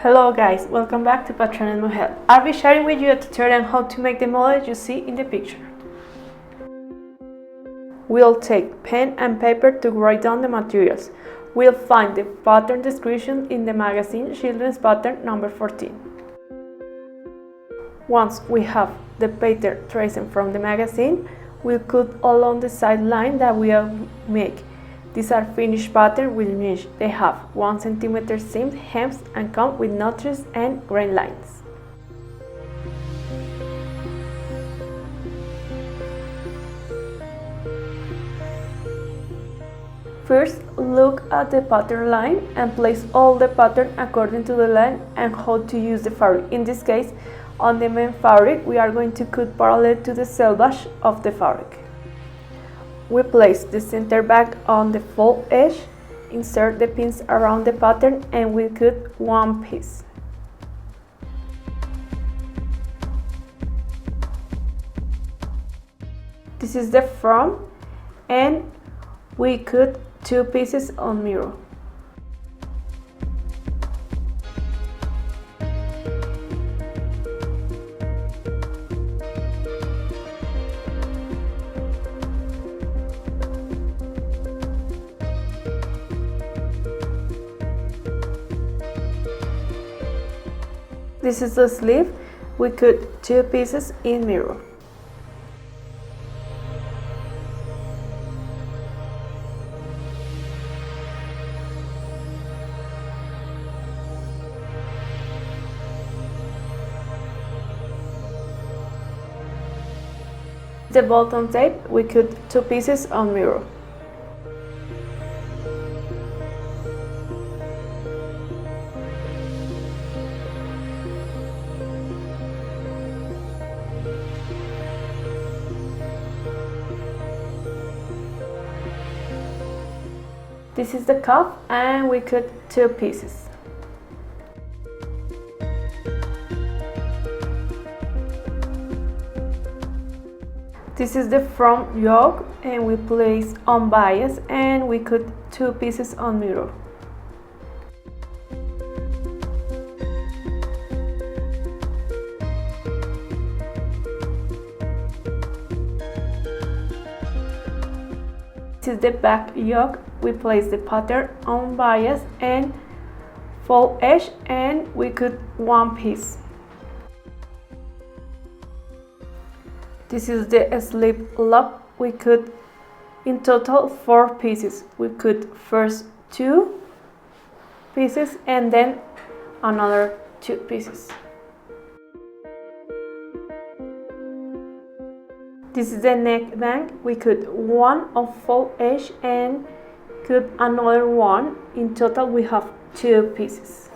Hello guys, welcome back to PatronesMujer. I'll be sharing with you a tutorial on how to make the model you see in the picture. We'll take pen and paper to write down the materials. We'll find the pattern description in the magazine Children's Pattern number 14. Once we have the pattern tracing from the magazine, we'll cut along the side line that we'll make. These are finished patterns which means they have 1 cm seams, hems, and come with notches and grain lines. First, look at the pattern line and place all the pattern according to the line and how to use the fabric. In this case, on the main fabric, we are going to cut parallel to the selvage of the fabric. We place the center back on the fold edge, insert the pins around the pattern, and we cut one piece. This is the front, and we cut 2 pieces on mirror. This is the sleeve. We cut 2 pieces in mirror. The bottom tape, we cut 2 pieces on mirror. This is the cuff, and we cut 2 pieces. This is the front yoke, and we place on bias, and we cut 2 pieces on mirror. This is the back yoke. We place the pattern on bias and fold edge, and we cut 1 piece. This is the slip loop. We cut in total 4 pieces. We cut first 2 pieces and then another 2 pieces. This is the neck band. We cut 1 on fold edge and cut another 1. In total we have 2 pieces.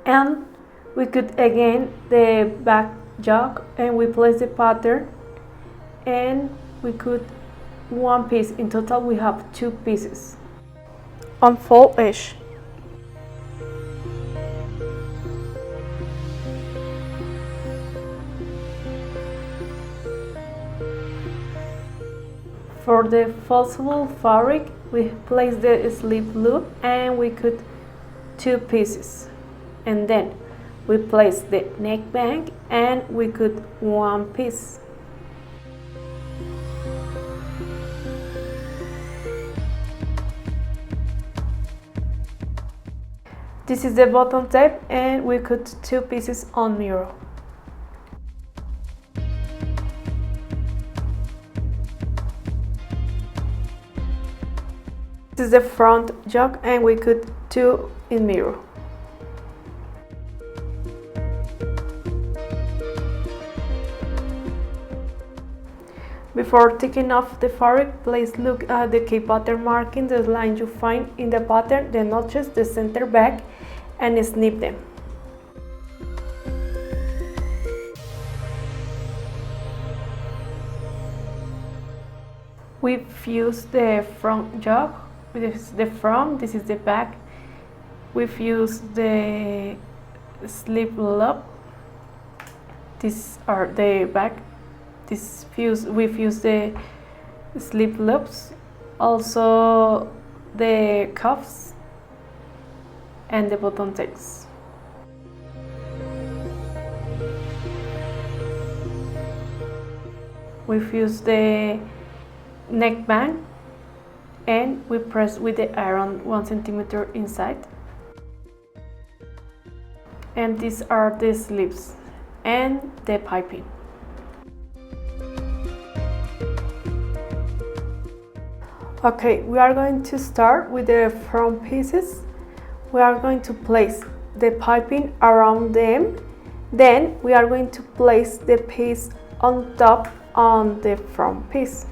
And we cut again the back yoke, and we place the pattern and we cut 1 piece. In total we have 2 pieces on fold edge. For the foldable fabric, we place the slip loop and we cut 2 pieces, and then we place the neckband and we cut 1 piece. This is the bottom tape, and we cut 2 pieces on mirror. This is the front yoke, and we cut 2 in mirror. Before taking off the fabric, please look at the key pattern marking, the lines you find in the pattern, the notches, the center back, and snip them. We fuse the front yoke. This is the front, this is the back. We fuse the slip loop. These are the back. We fuse the slip loops, also the cuffs, and the bottom tails. We fuse the neckband and we press with the iron 1 centimeter inside. And these are the sleeves and the piping. Okay, we are going to start with the front pieces. We are going to place the piping around them. Then we are going to place the piece on top on the front piece.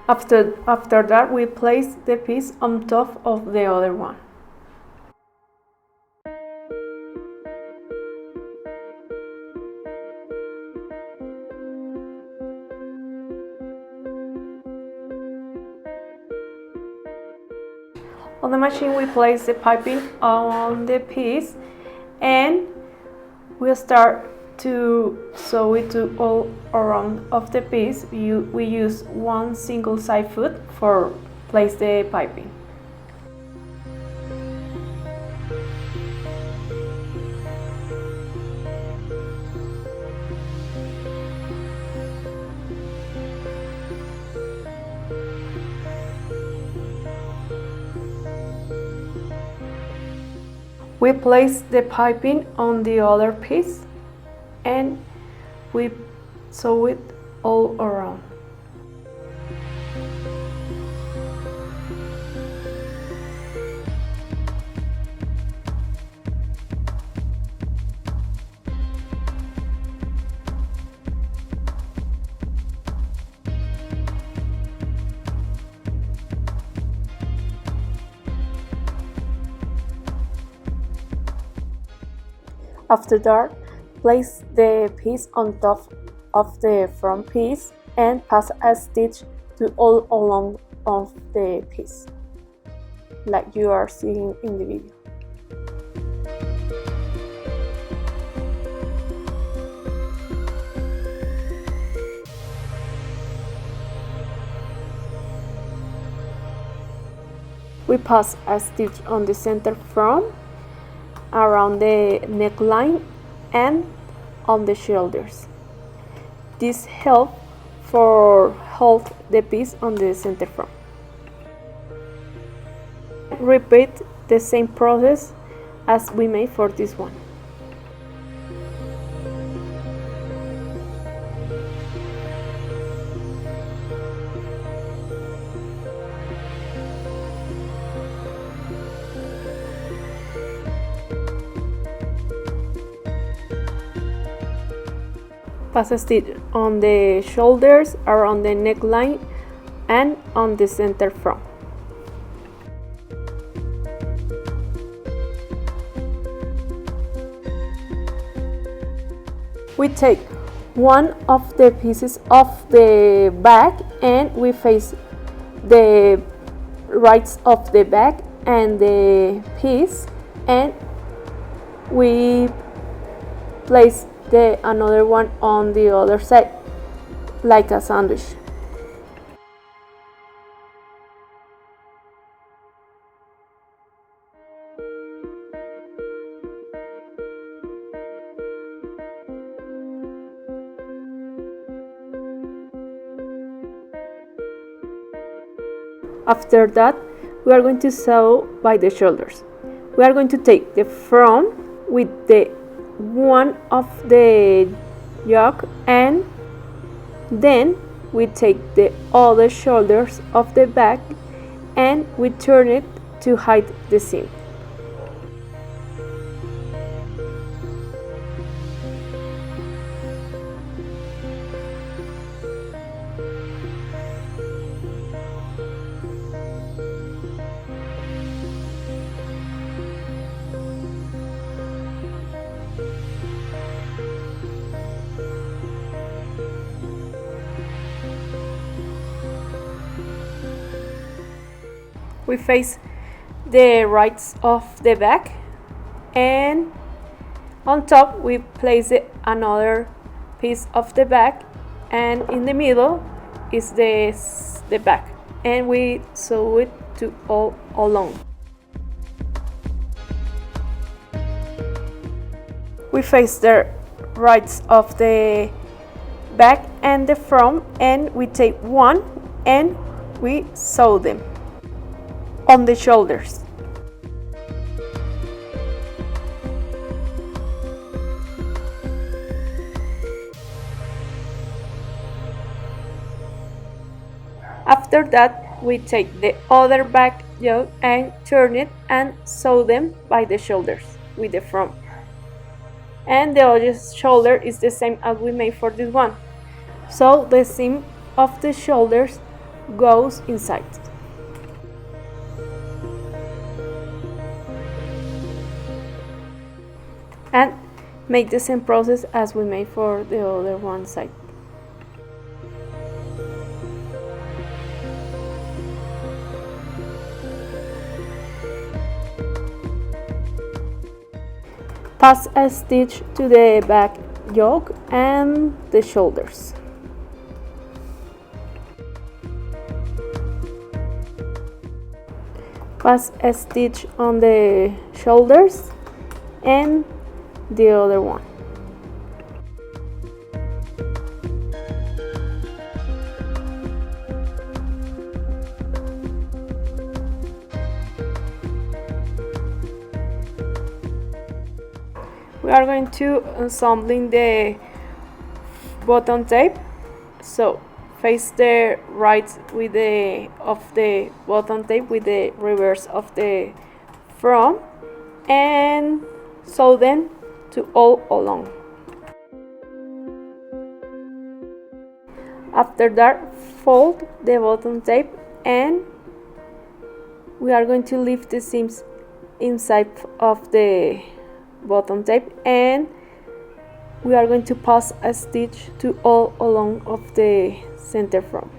After that, we place the piece on top of the other one. On the machine, we place the piping on the piece and we'll start to sew it to all around of the piece. We use one single side foot for place the piping. We place the piping on the other piece and we sew it all around. After that, place the piece on top of the front piece and pass a stitch to all along of the piece, like you are seeing in the video. We pass a stitch on the center front, around the neckline and on the shoulders. This helps for hold the piece on the center front. Repeat the same process as we made for this one. Pass a stitch on the shoulders, around the neckline and on the center front. We take one of the pieces of the back and we face the right of the back and the piece and we place another one on the other side, like a sandwich. After that, we are going to sew by the shoulders. We are going to take the front with the one of the yoke and then we take the other shoulders of the back and we turn it to hide the seam. We face the rights of the back and On top we place another piece of the back, and in the middle is the back, and we sew it to all along. We face the right of the back and the front, and we take one and we sew them on the shoulders. After that, we take the other back yoke and turn it and sew them by the shoulders with the front. And the other shoulder is the same as we made for this one. So the seam of the shoulders goes inside. And make the same process as we made for the other one side. Pass a stitch to the back yoke and the shoulders. Pass a stitch on the shoulders and the other one. We are going to assembling the bottom tape. So face the right with the bottom tape with the reverse of the front, and sew them to all along. After that, fold the bottom tape, and we are going to leave the seams inside of the bottom tape, and we are going to pass a stitch to all along of the center front.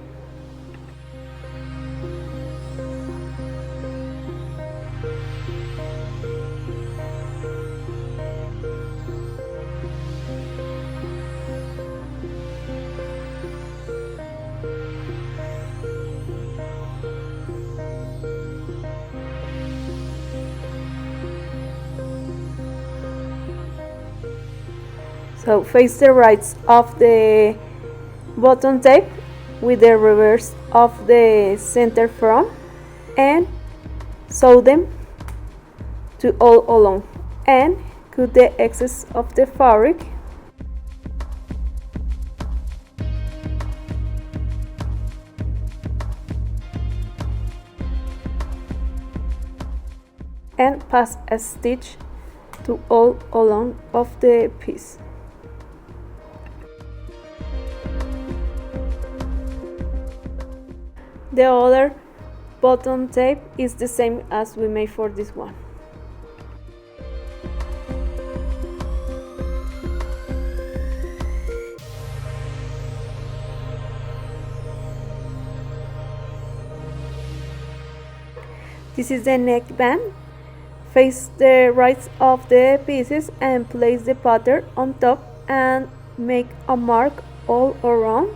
So face the right of the bottom tape with the reverse of the center front, and sew them to all along, and cut the excess of the fabric. And pass a stitch to all along of the piece. The other bottom tape is the same as we made for this one. This is the neckband. Face the right of the pieces and place the pattern on top and make a mark all around,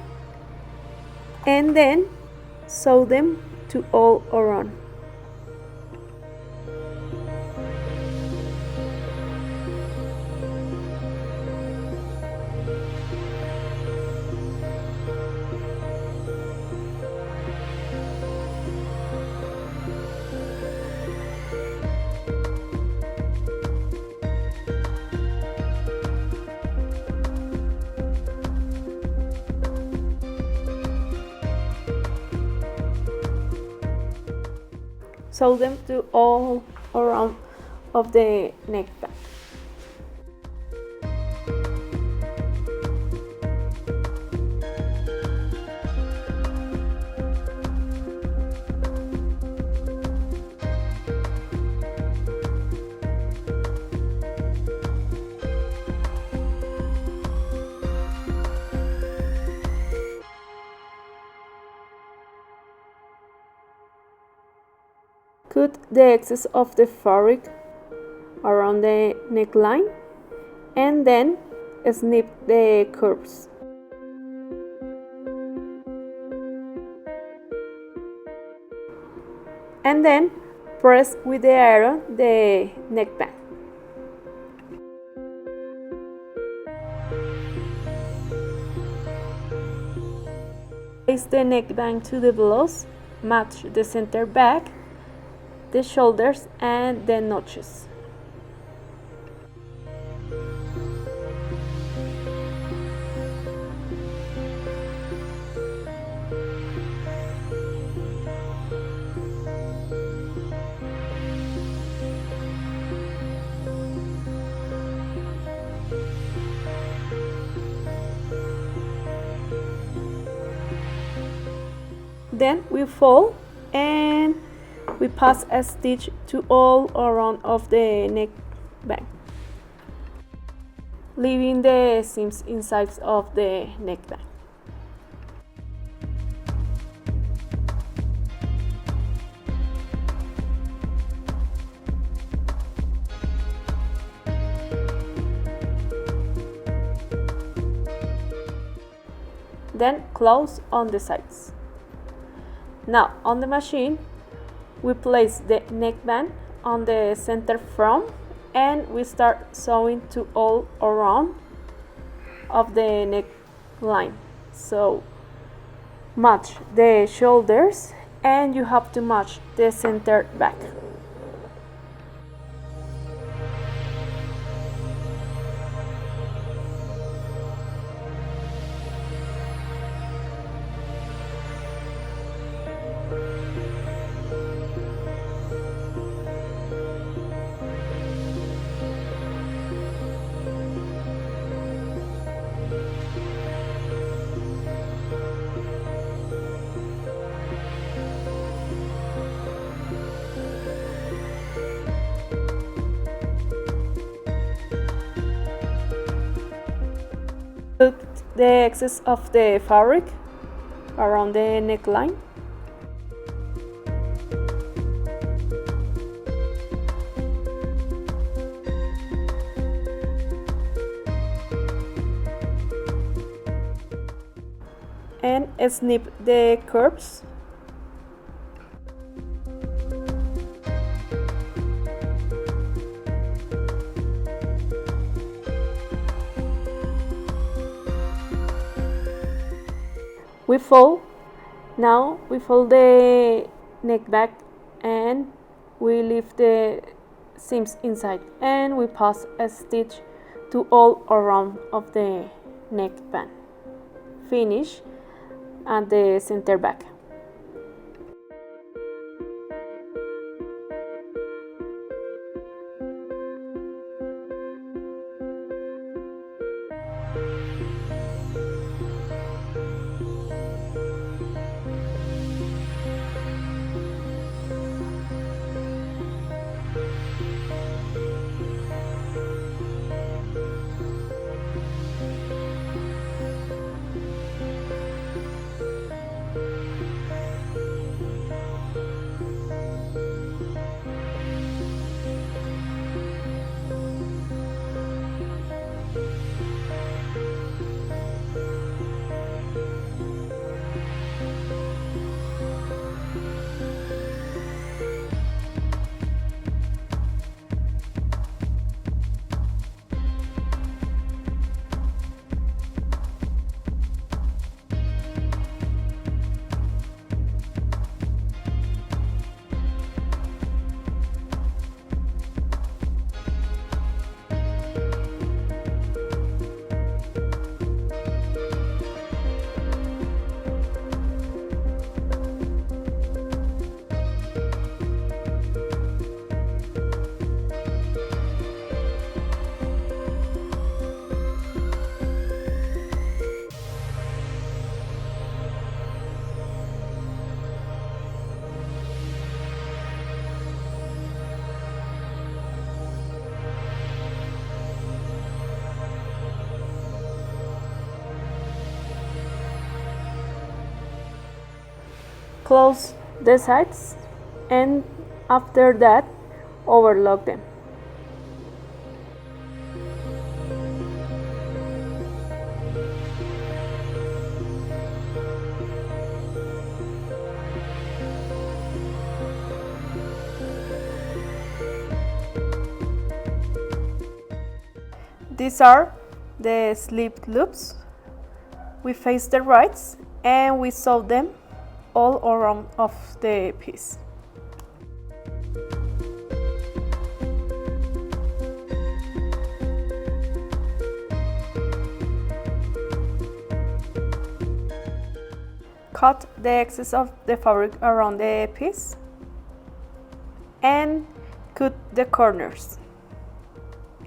and then sew them to all around. Sew them to all around of the neckband. Cut the excess of the fabric around the neckline and then snip the curves. And then press with the iron the neckband. Place the neckband to the blouse, match the center back, the shoulders and the notches. Then we fold and we pass a stitch to all around of the neckband, leaving the seams inside of the neckband. Then close on the sides. Now on the machine we place the neckband on the center front and we start sewing to all around of the neckline. So match the shoulders and you have to match the center back. Put the excess of the fabric around the neckline. And snip the curves. We fold. Now we fold the neck back and we leave the seams inside and we pass a stitch to all around of the neckband. Finish at the center back. Close the sides and after that overlock them. These are the slip loops. We face the rights and we sew them all around of the piece. Cut the excess of the fabric around the piece and cut the corners.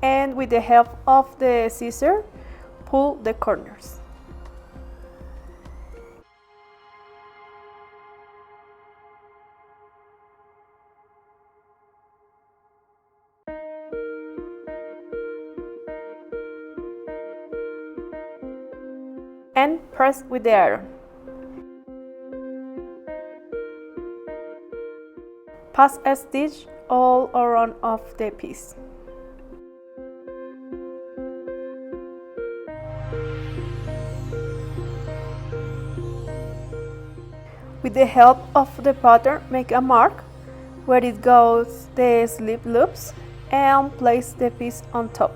And with the help of the scissors, pull the corners. And press with the iron. Pass a stitch all around of the piece. With the help of the pattern, make a mark where it goes the slip loops and place the piece on top.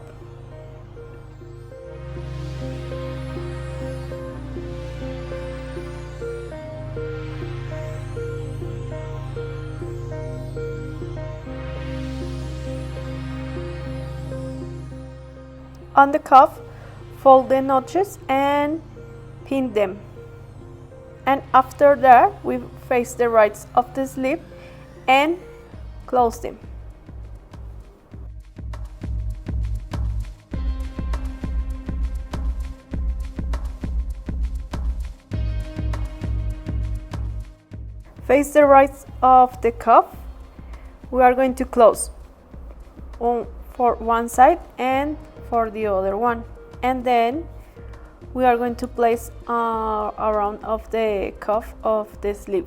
On the cuff, fold the notches and pin them. And after that, we face the rights of the sleeve and close them. Face the rights of the cuff. We are going to close for one side and for the other one, and then we are going to place around of the cuff of the sleeve.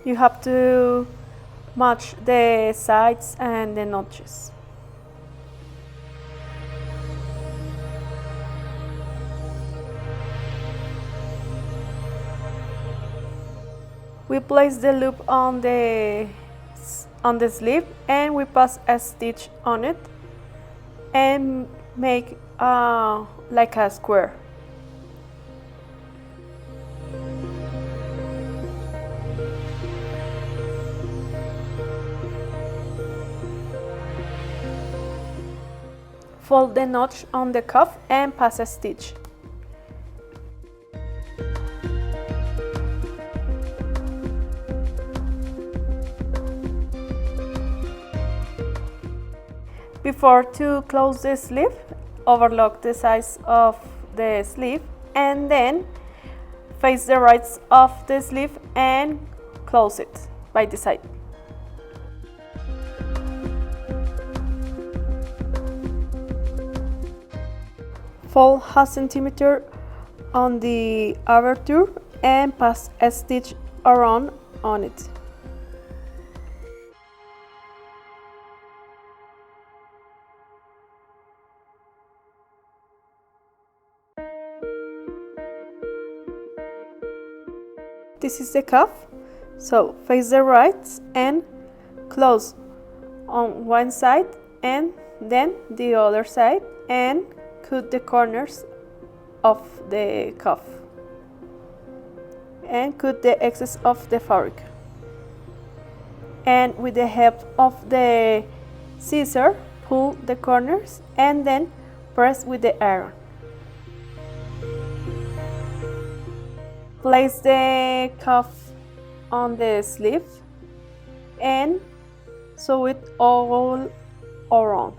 You have to match the sides and the notches. We place the loop on the sleeve and we pass a stitch on it and make like a square. Fold the notch on the cuff and pass a stitch. Before to close the sleeve, overlock the size of the sleeve and then face the rights of the sleeve and close it by the side. Fold 1/2 centimeter on the aperture and pass a stitch around on it. This is the cuff, so face the rights and close on one side and then the other side and cut the corners of the cuff and cut the excess of the fabric. And with the help of the scissors, pull the corners and then press with the iron. Place the cuff on the sleeve and sew it all around.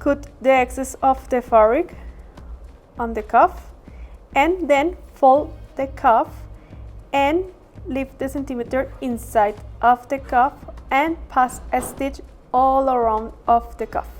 Cut the excess of the fabric on the cuff and then fold the cuff and leave the centimeter inside of the cuff and pass a stitch all around of the cuff.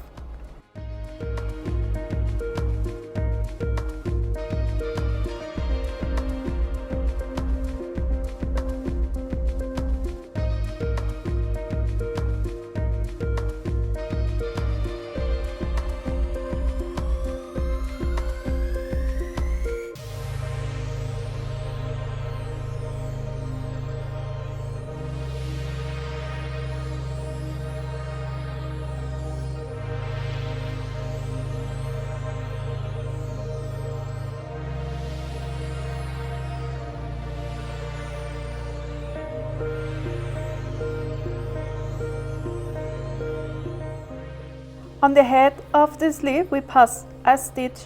On the head of the sleeve, we pass a stitch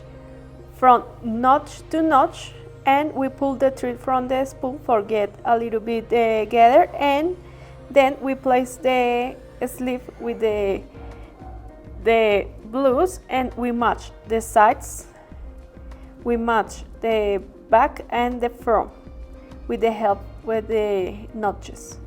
from notch to notch, and we pull the thread from the spool, forget a little bit together, and then we place the sleeve with the blouse, and we match the sides, we match the back and the front with the help with the notches.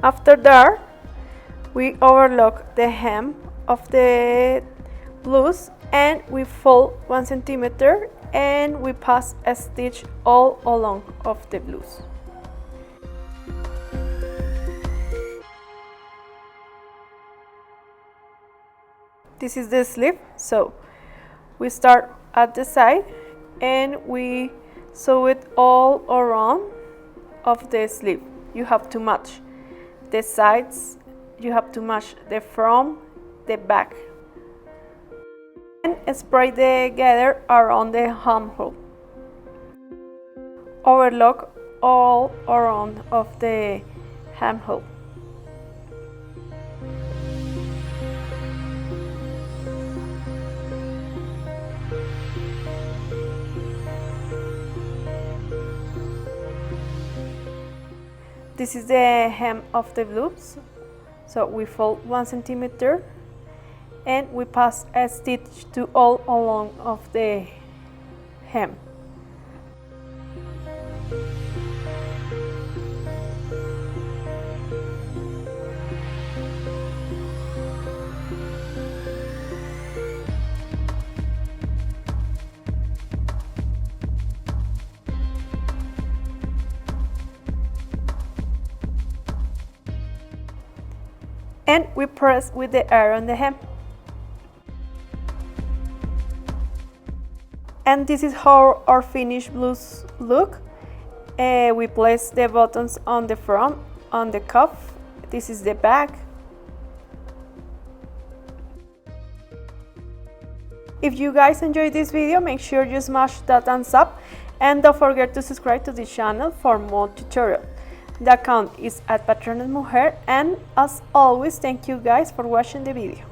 After that, we overlock the hem of the blouse and we fold 1 centimeter and we pass a stitch all along of the blouse. This is the sleeve, so we start at the side and we sew it all around of the sleeve. You have to match the sides, you have to match the front, the back, and spray together around the armhole. Overlock all around of the armhole. This is the hem of the blouse, so we fold 1 centimeter and we pass a stitch to all along of the hem. And we press with the air on the hem. And this is how our finished blouse look. We place the buttons on the front, on the cuff. This is the back. If you guys enjoyed this video, make sure you smash that thumbs up and don't forget to subscribe to this channel for more tutorials. The account is at PatronesMujer, and as always, thank you guys for watching the video.